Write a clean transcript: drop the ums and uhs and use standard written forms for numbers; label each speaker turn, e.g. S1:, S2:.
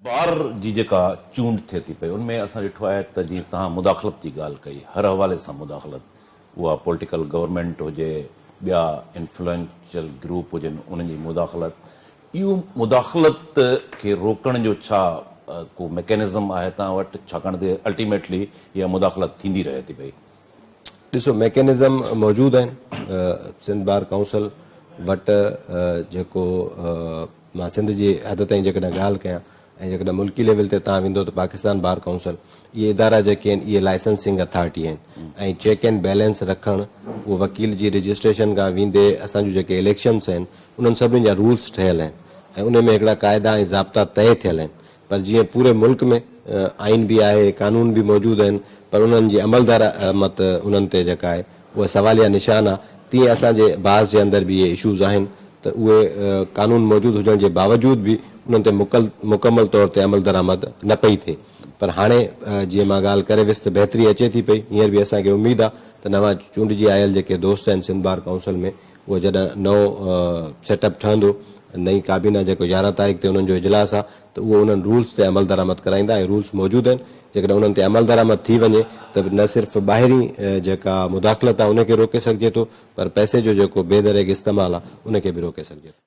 S1: बार जी जेका चूंड थिए थी पई उनमें असां ॾिठो आहे त जीअं तव्हां मुदाख़लत जी ॻाल्हि कई, हर हवाले सां मुदाख़लत, उहा पॉलिटिकल गवर्नमेंट हुजे, ॿिया इंफ्लुएंशियल ग्रुप हुजनि, उन्हनि जी मुदाख़लत, इहो मुदाख़लत खे रोकण जो छा को मैकेनिज़म आहे तव्हां वटि, छाकाणि त अल्टीमेटली इहा मुदाख़लत थींदी रहे थी पई?
S2: ॾिसो, मैकेनिज़म मौजूदु आहिनि सिंध बार काउंसिल वटि। जेको मां सिंध जी हद ताईं जेकॾहिं ॻाल्हि कयां ऐं जेकॾहिं मुल्की लेवल ते तव्हां वेंदो त पाकिस्तान बार काउंसिल, इहे इदारा जेके आहिनि इहे लाइसेंसिंग अथॉरिटी आहिनि ऐं चेक एंड बैलेंस रखणु, उहो वकील जी रजिस्ट्रेशन खां वेंदे असांजो जेके इलेक्शन्स आहिनि उन्हनि सभिनी जा रूल्स ठहियल आहिनि ऐं उन में हिकिड़ा क़ाइदा ऐं ज़ाब्ता तय थियल आहिनि। पर जीअं पूरे मुल्क में आइन बि आहे, कानून बि मौजूदु आहिनि, पर उन्हनि जी अमलदारामत उन्हनि ते जेका आहे उहा सवालिया निशान आहे, तीअं असांजे बाज़ जे अंदरि बि इहे इशूज़ आहिनि त उहे कानून मौजूदु हुजण जे बावजूद बि उन्हनि ते मुकमल तौर ते अमल दरामद न पई थिए। पर हाणे जीअं मां ॻाल्हि करे वियुसि त बहितरी अचे थी पई। हींअर बि असांखे उमेदु आहे त नवां चूंडिजी आयल जेके दोस्त आहिनि सिंध बार काउंसिल में, उहो जॾहिं नओं सेटअप ठहंदो, नई काबीना जेको 11 तारीख़ ते उन्हनि जो इजलास आहे, त उहो उन्हनि रूल्स ते अमल दरामद कराईंदा ऐं रूल्स मौजूदु आहिनि। जेकॾहिं उन्हनि ते अमल दरामद थी वञे त न सिर्फ़ु ॿाहिरीं जेका मुदाख़लत आहे उनखे रोके सघिजे थो, पर पैसे जो जेको बेदरेग इस्तेमालु आहे उनखे बि रोके सघिजे थो।